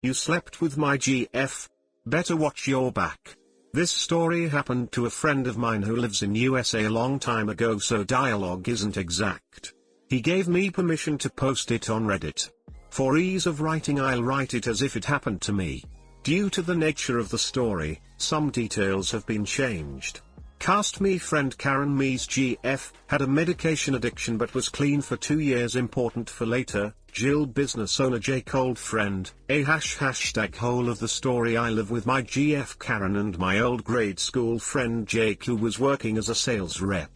You slept with my GF? Better watch your back. This story happened to a friend of mine who lives in USA a long time ago, so dialogue isn't exact. He gave me permission to post it on Reddit. For ease of writing, I'll write it as if it happened to me. Due to the nature of the story, some details have been changed. Cast me friend Karen Me's GF had a medication addiction but was clean for 2 years. Important for later. Jill business owner Jake old friend. Whole of the story. I live with my GF Karen and my old grade school friend Jake, who was working as a sales rep.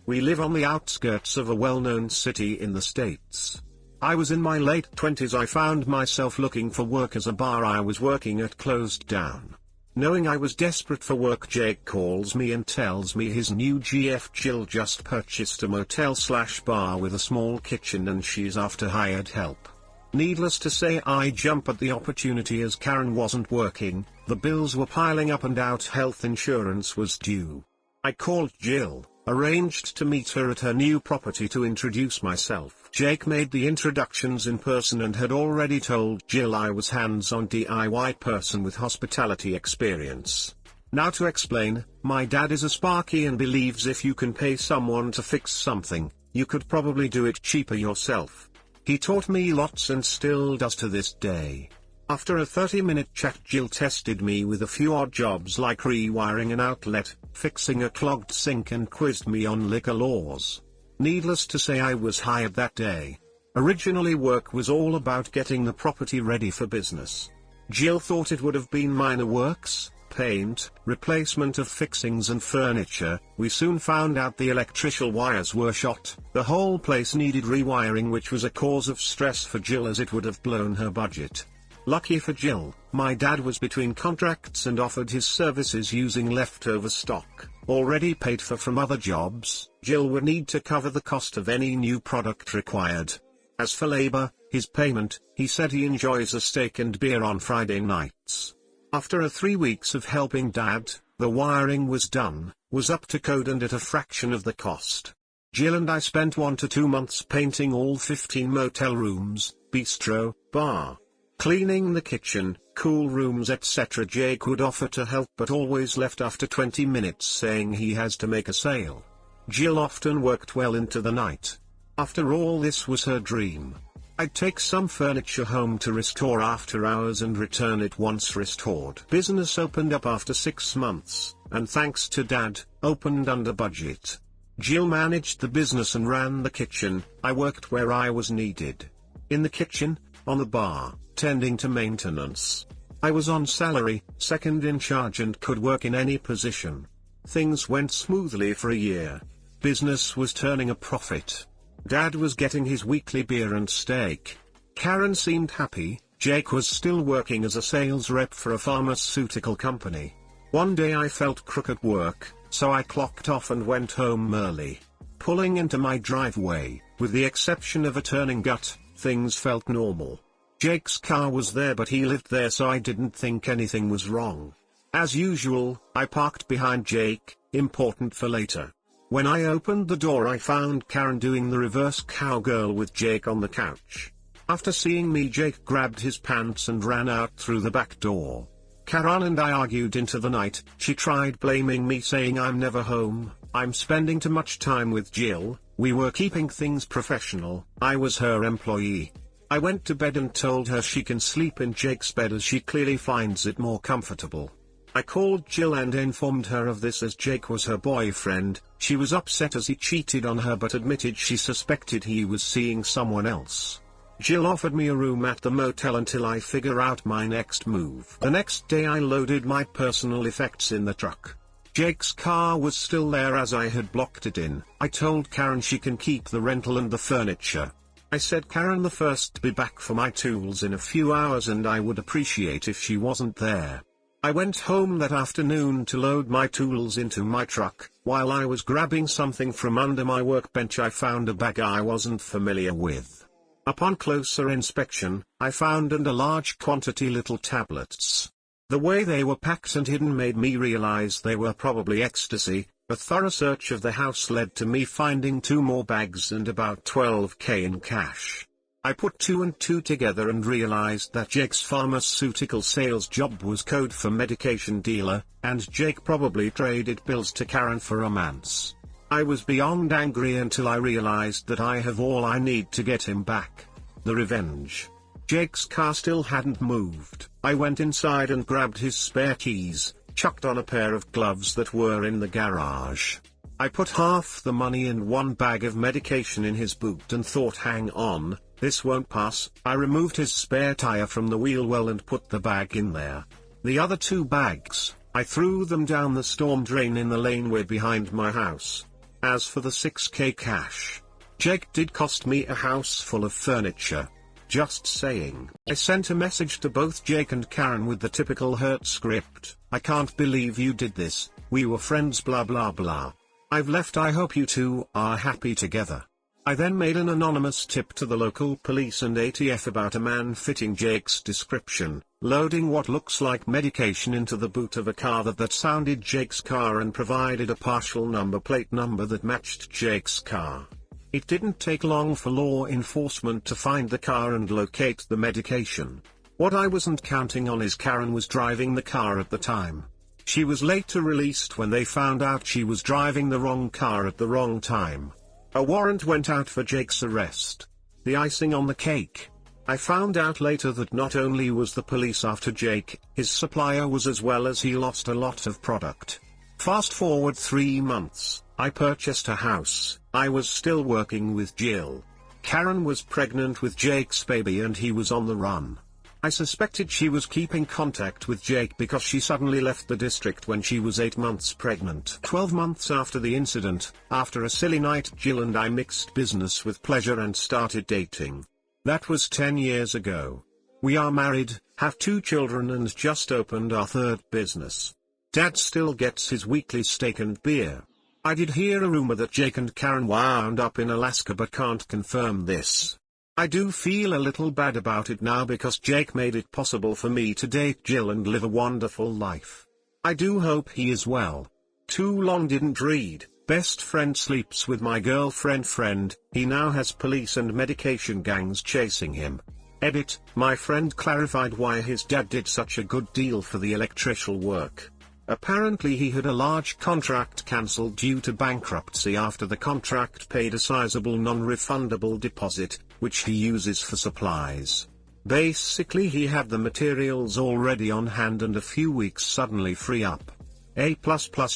We live on the outskirts of a well-known city in the States. I was in my late 20s. I found myself looking for work as a bar I was working at closed down. Knowing I was desperate for work, Jake calls me and tells me his new GF Jill just purchased a motel/bar with a small kitchen and she's after hired help. Needless to say, I jump at the opportunity as Karen wasn't working, the bills were piling up and out health insurance was due. I called Jill, arranged to meet her at her new property to introduce myself. Jake made the introductions in person and had already told Jill I was hands-on DIY person with hospitality experience. Now to explain, my dad is a Sparky and believes if you can pay someone to fix something, you could probably do it cheaper yourself. He taught me lots and still does to this day. After a 30-minute chat, Jill tested me with a few odd jobs like rewiring an outlet, fixing a clogged sink, and quizzed me on liquor laws. Needless to say, I was hired that day. Originally, work was all about getting the property ready for business. Jill thought it would have been minor works, paint, replacement of fixings and furniture. We soon found out the electrical wires were shot. The whole place needed rewiring, which was a cause of stress for Jill as it would have blown her budget. Lucky for Jill, my dad was between contracts and offered his services using leftover stock, already paid for from other jobs. Jill would need to cover the cost of any new product required. As for labor, his payment, he said he enjoys a steak and beer on Friday nights. After 3 weeks of helping Dad, the wiring was done, was up to code and at a fraction of the cost. Jill and I spent 1 to 2 months painting all 15 motel rooms, bistro, bar, cleaning the kitchen, cool rooms, etc. Jake would offer to help but always left after 20 minutes saying he has to make a sale. Jill often worked well into the night. After all, this was her dream. I'd take some furniture home to restore after hours and return it once restored. Business opened up after 6 months, and thanks to Dad, opened under budget. Jill managed the business and ran the kitchen. I worked where I was needed. In the kitchen, on the bar, tending to maintenance. I was on salary, second in charge, and could work in any position. Things went smoothly for a year. Business was turning a profit. Dad was getting his weekly beer and steak. Karen seemed happy. Jake was still working as a sales rep for a pharmaceutical company. One day I felt crook at work, so I clocked off and went home early. Pulling into my driveway, with the exception of a turning gut, things felt normal. Jake's car was there, but he lived there, so I didn't think anything was wrong. As usual, I parked behind Jake, important for later. When I opened the door, I found Karen doing the reverse cowgirl with Jake on the couch. After seeing me, Jake grabbed his pants and ran out through the back door. Karen and I argued into the night. She tried blaming me, saying I'm never home, I'm spending too much time with Jill. We were keeping things professional, I was her employee. I went to bed and told her she can sleep in Jake's bed as she clearly finds it more comfortable. I called Jill and informed her of this as Jake was her boyfriend. She was upset as he cheated on her but admitted she suspected he was seeing someone else. Jill offered me a room at the motel until I figure out my next move. The next day I loaded my personal effects in the truck. Jake's car was still there as I had blocked it in. I told Karen she can keep the rental and the furniture. I said Karen the first to be back for my tools in a few hours and I would appreciate if she wasn't there. I went home that afternoon to load my tools into my truck. While I was grabbing something from under my workbench, I found a bag I wasn't familiar with. Upon closer inspection, I found a large quantity little tablets. The way they were packed and hidden made me realize they were probably ecstasy. A thorough search of the house led to me finding 2 more bags and about $12,000 in cash. I put two and two together and realized that Jake's pharmaceutical sales job was code for medication dealer, and Jake probably traded pills to Karen for romance. I was beyond angry until I realized that I have all I need to get him back. The revenge. Jake's car still hadn't moved. I went inside and grabbed his spare keys, chucked on a pair of gloves that were in the garage. I put half the money and one bag of medication in his boot and thought, hang on, this won't pass. I removed his spare tire from the wheel well and put the bag in there. The other two bags, I threw them down the storm drain in the laneway behind my house. As for the $6K cash, Jake did cost me a house full of furniture. Just saying. I sent a message to both Jake and Karen with the typical hurt script. I can't believe you did this, we were friends blah blah blah. I've left, I hope you two are happy together. I then made an anonymous tip to the local police and ATF about a man fitting Jake's description, loading what looks like medication into the boot of a car that sounded Jake's car and provided a partial number plate number that matched Jake's car. It didn't take long for law enforcement to find the car and locate the medication. What I wasn't counting on is Karen was driving the car at the time. She was later released when they found out she was driving the wrong car at the wrong time. A warrant went out for Jake's arrest. The icing on the cake. I found out later that not only was the police after Jake, his supplier was as well, as he lost a lot of product. Fast forward 3 months, I purchased a house. I was still working with Jill. Karen was pregnant with Jake's baby and he was on the run. I suspected she was keeping contact with Jake because she suddenly left the district when she was 8 months pregnant. 12 months after the incident, after a silly night, Jill and I mixed business with pleasure and started dating. That was 10 years ago. We are married, have 2 children and just opened our 3rd business. Dad still gets his weekly steak and beer. I did hear a rumor that Jake and Karen wound up in Alaska but can't confirm this. I do feel a little bad about it now because Jake made it possible for me to date Jill and live a wonderful life. I do hope he is well. Too long didn't read. Best friend sleeps with my girlfriend friend, he now has police and medication gangs chasing him. Edit, my friend clarified why his dad did such a good deal for the electrical work. Apparently he had a large contract cancelled due to bankruptcy after the contract paid a sizable non-refundable deposit, which he uses for supplies. Basically he had the materials already on hand and a few weeks suddenly free up. A++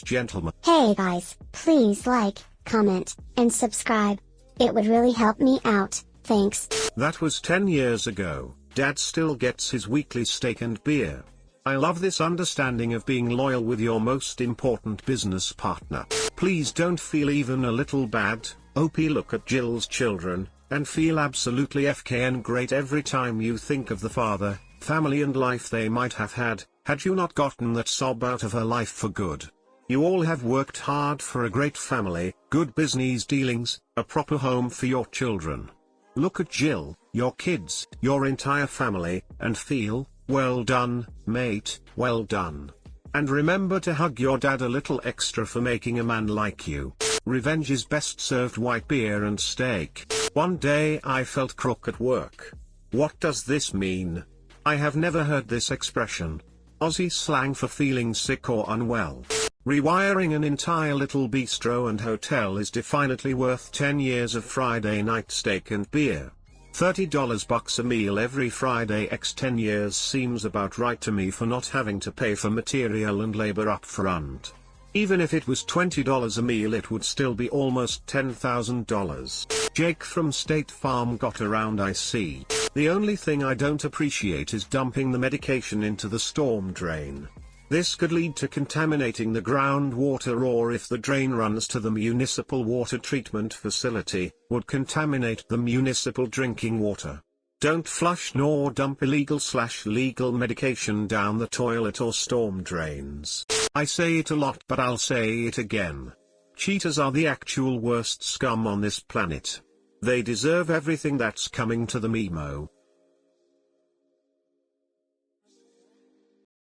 gentleman. Hey guys, please like, comment, and subscribe. It would really help me out, thanks. That was 10 years ago. Dad still gets his weekly steak and beer. I love this understanding of being loyal with your most important business partner. Please don't feel even a little bad. OP, look at Jill's children, and feel absolutely FK and great every time you think of the father, family and life they might have had you not gotten that sob out of her life for good. You all have worked hard for a great family, good business dealings, a proper home for your children. Look at Jill, your kids, your entire family, and feel, well done, mate, well done. And remember to hug your dad a little extra for making a man like you. Revenge is best served white beer and steak. One day I felt crook at work. What does this mean? I have never heard this expression. Aussie slang for feeling sick or unwell. Rewiring an entire little bistro and hotel is definitely worth 10 years of Friday night steak and beer. $30 bucks a meal every Friday x 10 years seems about right to me for not having to pay for material and labor up front. Even if it was $20 a meal it would still be almost $10,000. Jake from State Farm got around, I see. The only thing I don't appreciate is dumping the medication into the storm drain. This could lead to contaminating the groundwater, or if the drain runs to the municipal water treatment facility, would contaminate the municipal drinking water. Don't flush nor dump illegal/legal medication down the toilet or storm drains. I say it a lot but I'll say it again. Cheaters are the actual worst scum on this planet. They deserve everything that's coming to them emo.